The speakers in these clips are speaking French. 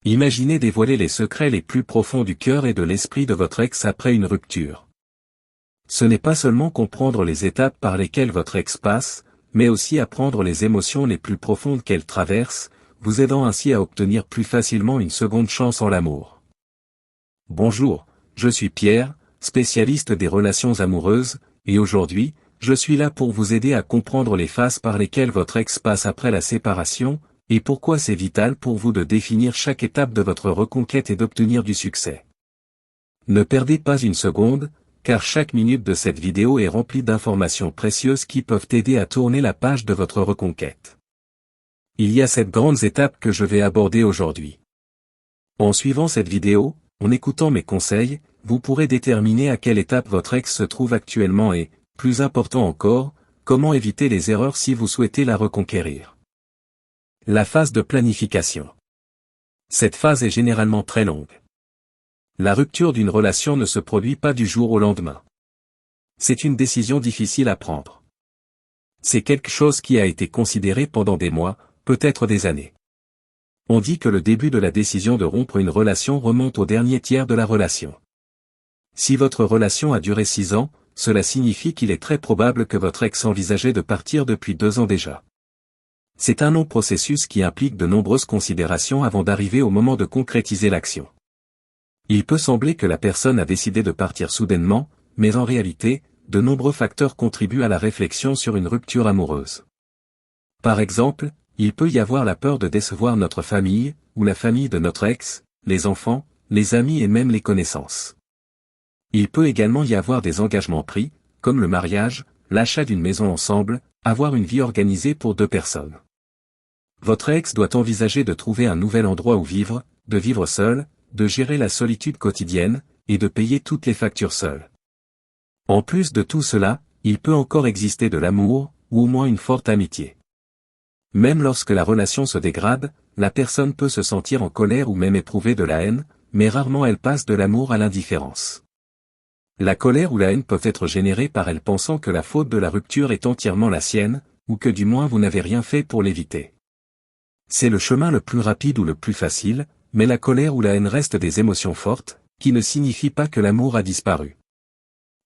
Imaginez dévoiler les secrets les plus profonds du cœur et de l'esprit de votre ex après une rupture. Ce n'est pas seulement comprendre les étapes par lesquelles votre ex passe, mais aussi apprendre les émotions les plus profondes qu'elle traverse, vous aidant ainsi à obtenir plus facilement une seconde chance en l'amour. Bonjour, je suis Pierre, spécialiste des relations amoureuses, et aujourd'hui, je suis là pour vous aider à comprendre les phases par lesquelles votre ex passe après la séparation, et pourquoi c'est vital pour vous de définir chaque étape de votre reconquête et d'obtenir du succès. Ne perdez pas une seconde, car chaque minute de cette vidéo est remplie d'informations précieuses qui peuvent aider à tourner la page de votre reconquête. Il y a 7 grandes étapes que je vais aborder aujourd'hui. En suivant cette vidéo, en écoutant mes conseils, vous pourrez déterminer à quelle étape votre ex se trouve actuellement et, plus important encore, comment éviter les erreurs si vous souhaitez la reconquérir. La phase de planification. Cette phase est généralement très longue. La rupture d'une relation ne se produit pas du jour au lendemain. C'est une décision difficile à prendre. C'est quelque chose qui a été considéré pendant des mois, peut-être des années. On dit que le début de la décision de rompre une relation remonte au dernier tiers de la relation. Si votre relation a duré 6 ans, cela signifie qu'il est très probable que votre ex envisageait de partir depuis 2 ans déjà. C'est un long processus qui implique de nombreuses considérations avant d'arriver au moment de concrétiser l'action. Il peut sembler que la personne a décidé de partir soudainement, mais en réalité, de nombreux facteurs contribuent à la réflexion sur une rupture amoureuse. Par exemple, il peut y avoir la peur de décevoir notre famille, ou la famille de notre ex, les enfants, les amis et même les connaissances. Il peut également y avoir des engagements pris, comme le mariage, l'achat d'une maison ensemble, avoir une vie organisée pour 2 personnes. Votre ex doit envisager de trouver un nouvel endroit où vivre, de vivre seul, de gérer la solitude quotidienne, et de payer toutes les factures seul. En plus de tout cela, il peut encore exister de l'amour, ou au moins une forte amitié. Même lorsque la relation se dégrade, la personne peut se sentir en colère ou même éprouver de la haine, mais rarement elle passe de l'amour à l'indifférence. La colère ou la haine peuvent être générées par elle pensant que la faute de la rupture est entièrement la sienne, ou que du moins vous n'avez rien fait pour l'éviter. C'est le chemin le plus rapide ou le plus facile, mais la colère ou la haine restent des émotions fortes, qui ne signifient pas que l'amour a disparu.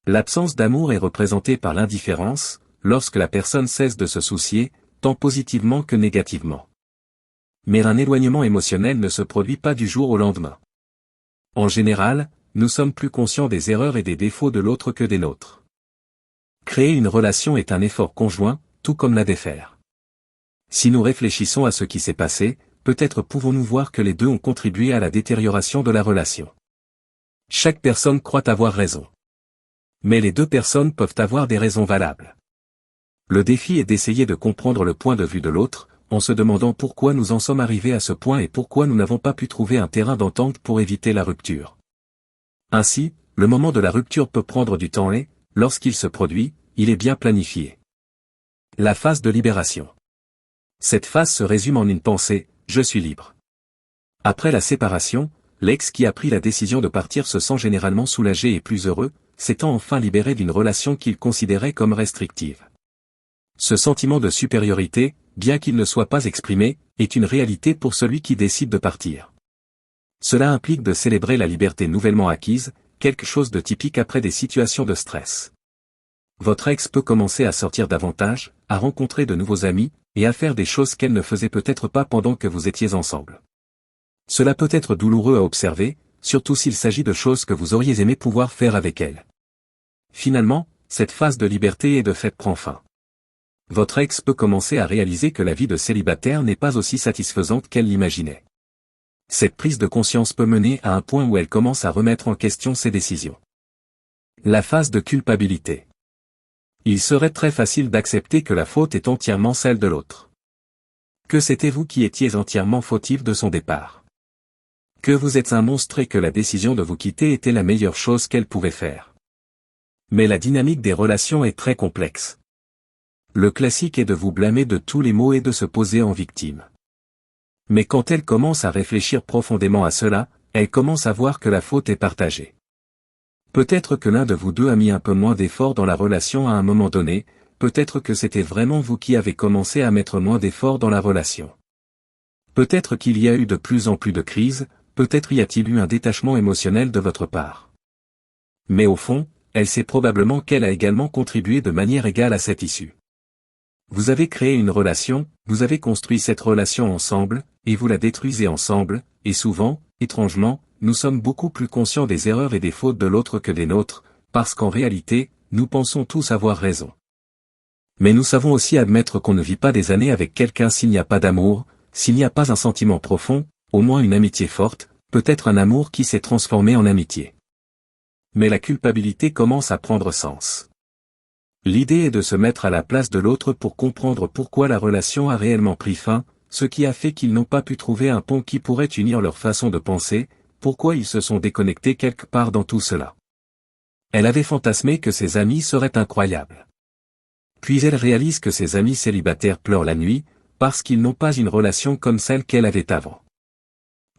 L'absence d'amour est représentée par l'indifférence, lorsque la personne cesse de se soucier, tant positivement que négativement. Mais un éloignement émotionnel ne se produit pas du jour au lendemain. En général, nous sommes plus conscients des erreurs et des défauts de l'autre que des nôtres. Créer une relation est un effort conjoint, tout comme la défaire. Si nous réfléchissons à ce qui s'est passé, peut-être pouvons-nous voir que les deux ont contribué à la détérioration de la relation. Chaque personne croit avoir raison. Mais les 2 personnes peuvent avoir des raisons valables. Le défi est d'essayer de comprendre le point de vue de l'autre, en se demandant pourquoi nous en sommes arrivés à ce point et pourquoi nous n'avons pas pu trouver un terrain d'entente pour éviter la rupture. Ainsi, le moment de la rupture peut prendre du temps et, lorsqu'il se produit, il est bien planifié. La phase de libération. Cette phase se résume en une pensée, je suis libre. Après la séparation, l'ex qui a pris la décision de partir se sent généralement soulagé et plus heureux, s'étant enfin libéré d'une relation qu'il considérait comme restrictive. Ce sentiment de supériorité, bien qu'il ne soit pas exprimé, est une réalité pour celui qui décide de partir. Cela implique de célébrer la liberté nouvellement acquise, quelque chose de typique après des situations de stress. Votre ex peut commencer à sortir davantage, à rencontrer de nouveaux amis, et à faire des choses qu'elle ne faisait peut-être pas pendant que vous étiez ensemble. Cela peut être douloureux à observer, surtout s'il s'agit de choses que vous auriez aimé pouvoir faire avec elle. Finalement, cette phase de liberté et de fait prend fin. Votre ex peut commencer à réaliser que la vie de célibataire n'est pas aussi satisfaisante qu'elle l'imaginait. Cette prise de conscience peut mener à un point où elle commence à remettre en question ses décisions. La phase de culpabilité. Il serait très facile d'accepter que la faute est entièrement celle de l'autre. Que c'était vous qui étiez entièrement fautif de son départ. Que vous êtes un monstre et que la décision de vous quitter était la meilleure chose qu'elle pouvait faire. Mais la dynamique des relations est très complexe. Le classique est de vous blâmer de tous les maux et de se poser en victime. Mais quand elle commence à réfléchir profondément à cela, elle commence à voir que la faute est partagée. Peut-être que l'un de vous deux a mis un peu moins d'efforts dans la relation à un moment donné, peut-être que c'était vraiment vous qui avez commencé à mettre moins d'efforts dans la relation. Peut-être qu'il y a eu de plus en plus de crises, peut-être y a-t-il eu un détachement émotionnel de votre part. Mais au fond, elle sait probablement qu'elle a également contribué de manière égale à cette issue. Vous avez créé une relation, vous avez construit cette relation ensemble, et vous la détruisez ensemble, et souvent, étrangement, nous sommes beaucoup plus conscients des erreurs et des fautes de l'autre que des nôtres, parce qu'en réalité, nous pensons tous avoir raison. Mais nous savons aussi admettre qu'on ne vit pas des années avec quelqu'un s'il n'y a pas d'amour, s'il n'y a pas un sentiment profond, au moins une amitié forte, peut-être un amour qui s'est transformé en amitié. Mais la culpabilité commence à prendre sens. L'idée est de se mettre à la place de l'autre pour comprendre pourquoi la relation a réellement pris fin, ce qui a fait qu'ils n'ont pas pu trouver un pont qui pourrait unir leur façon de penser, pourquoi ils se sont déconnectés quelque part dans tout cela. Elle avait fantasmé que ses amis seraient incroyables. Puis elle réalise que ses amis célibataires pleurent la nuit, parce qu'ils n'ont pas une relation comme celle qu'elle avait avant.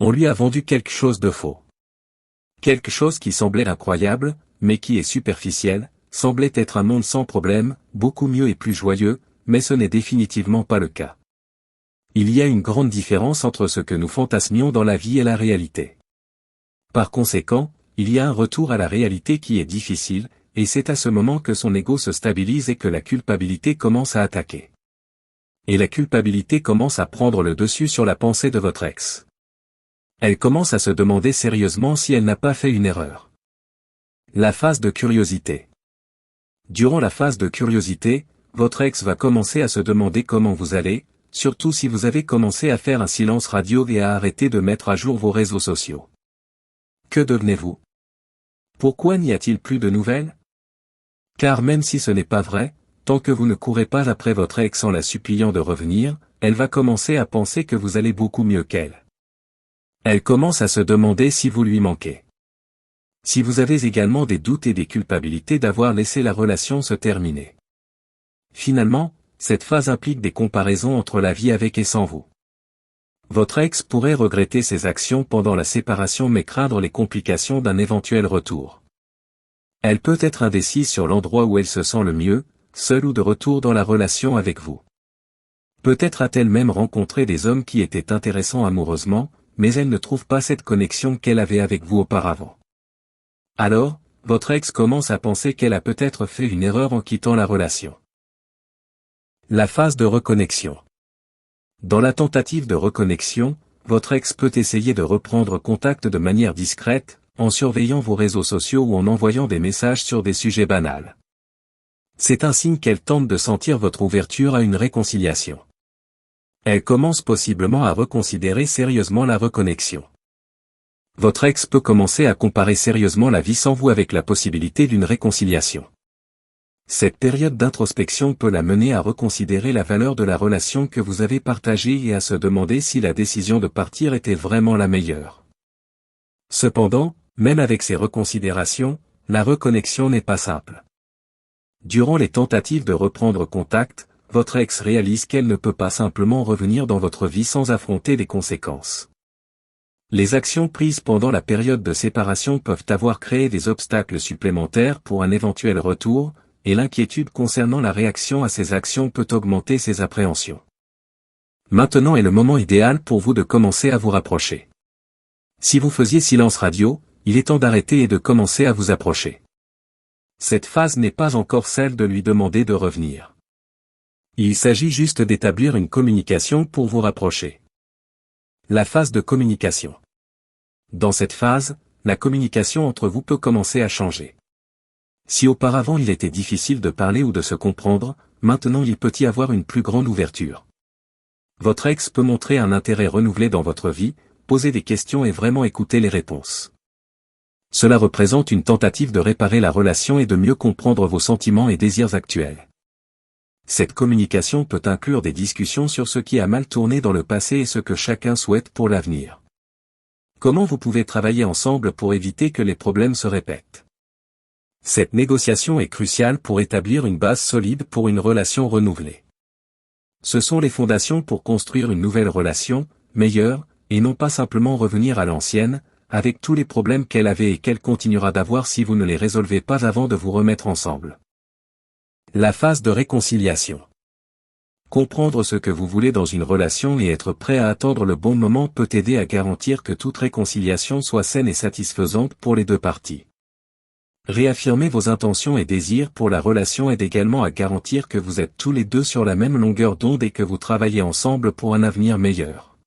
On lui a vendu quelque chose de faux. Quelque chose qui semblait incroyable, mais qui est superficiel, semblait être un monde sans problème, beaucoup mieux et plus joyeux, mais ce n'est définitivement pas le cas. Il y a une grande différence entre ce que nous fantasmions dans la vie et la réalité. Par conséquent, il y a un retour à la réalité qui est difficile, et c'est à ce moment que son ego se stabilise et que la culpabilité commence à attaquer. Et la culpabilité commence à prendre le dessus sur la pensée de votre ex. Elle commence à se demander sérieusement si elle n'a pas fait une erreur. La phase de curiosité. Durant la phase de curiosité, votre ex va commencer à se demander comment vous allez, surtout si vous avez commencé à faire un silence radio et à arrêter de mettre à jour vos réseaux sociaux. Que devenez-vous? Pourquoi n'y a-t-il plus de nouvelles? Car même si ce n'est pas vrai, tant que vous ne courez pas après votre ex en la suppliant de revenir, elle va commencer à penser que vous allez beaucoup mieux qu'elle. Elle commence à se demander si vous lui manquez. Si vous avez également des doutes et des culpabilités d'avoir laissé la relation se terminer. Finalement, cette phase implique des comparaisons entre la vie avec et sans vous. Votre ex pourrait regretter ses actions pendant la séparation mais craindre les complications d'un éventuel retour. Elle peut être indécise sur l'endroit où elle se sent le mieux, seule ou de retour dans la relation avec vous. Peut-être a-t-elle même rencontré des hommes qui étaient intéressants amoureusement, mais elle ne trouve pas cette connexion qu'elle avait avec vous auparavant. Alors, votre ex commence à penser qu'elle a peut-être fait une erreur en quittant la relation. La phase de reconnexion. Dans la tentative de reconnexion, votre ex peut essayer de reprendre contact de manière discrète, en surveillant vos réseaux sociaux ou en envoyant des messages sur des sujets banals. C'est un signe qu'elle tente de sentir votre ouverture à une réconciliation. Elle commence possiblement à reconsidérer sérieusement la reconnexion. Votre ex peut commencer à comparer sérieusement la vie sans vous avec la possibilité d'une réconciliation. Cette période d'introspection peut la mener à reconsidérer la valeur de la relation que vous avez partagée et à se demander si la décision de partir était vraiment la meilleure. Cependant, même avec ces reconsidérations, la reconnexion n'est pas simple. Durant les tentatives de reprendre contact, votre ex réalise qu'elle ne peut pas simplement revenir dans votre vie sans affronter des conséquences. Les actions prises pendant la période de séparation peuvent avoir créé des obstacles supplémentaires pour un éventuel retour, et l'inquiétude concernant la réaction à ces actions peut augmenter ses appréhensions. Maintenant est le moment idéal pour vous de commencer à vous rapprocher. Si vous faisiez silence radio, il est temps d'arrêter et de commencer à vous approcher. Cette phase n'est pas encore celle de lui demander de revenir. Il s'agit juste d'établir une communication pour vous rapprocher. La phase de communication. Dans cette phase, la communication entre vous peut commencer à changer. Si auparavant il était difficile de parler ou de se comprendre, maintenant il peut y avoir une plus grande ouverture. Votre ex peut montrer un intérêt renouvelé dans votre vie, poser des questions et vraiment écouter les réponses. Cela représente une tentative de réparer la relation et de mieux comprendre vos sentiments et désirs actuels. Cette communication peut inclure des discussions sur ce qui a mal tourné dans le passé et ce que chacun souhaite pour l'avenir. Comment vous pouvez travailler ensemble pour éviter que les problèmes se répètent? Cette négociation est cruciale pour établir une base solide pour une relation renouvelée. Ce sont les fondations pour construire une nouvelle relation, meilleure, et non pas simplement revenir à l'ancienne, avec tous les problèmes qu'elle avait et qu'elle continuera d'avoir si vous ne les résolvez pas avant de vous remettre ensemble. La phase de réconciliation. Comprendre ce que vous voulez dans une relation et être prêt à attendre le bon moment peut aider à garantir que toute réconciliation soit saine et satisfaisante pour les deux parties. Réaffirmer vos intentions et désirs pour la relation aide également à garantir que vous êtes tous les deux sur la même longueur d'onde et que vous travaillez ensemble pour un avenir meilleur.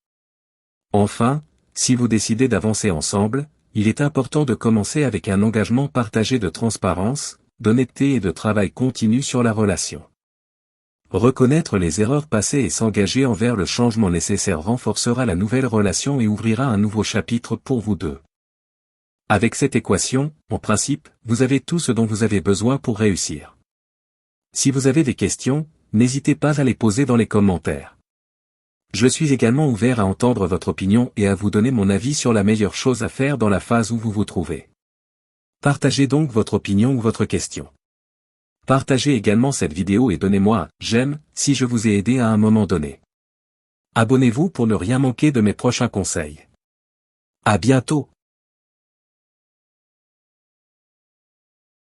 Enfin, si vous décidez d'avancer ensemble, il est important de commencer avec un engagement partagé de transparence, d'honnêteté et de travail continu sur la relation. Reconnaître les erreurs passées et s'engager envers le changement nécessaire renforcera la nouvelle relation et ouvrira un nouveau chapitre pour vous deux. Avec cette équation, en principe, vous avez tout ce dont vous avez besoin pour réussir. Si vous avez des questions, n'hésitez pas à les poser dans les commentaires. Je suis également ouvert à entendre votre opinion et à vous donner mon avis sur la meilleure chose à faire dans la phase où vous vous trouvez. Partagez donc votre opinion ou votre question. Partagez également cette vidéo et donnez-moi un « j'aime » si je vous ai aidé à un moment donné. Abonnez-vous pour ne rien manquer de mes prochains conseils. À bientôt.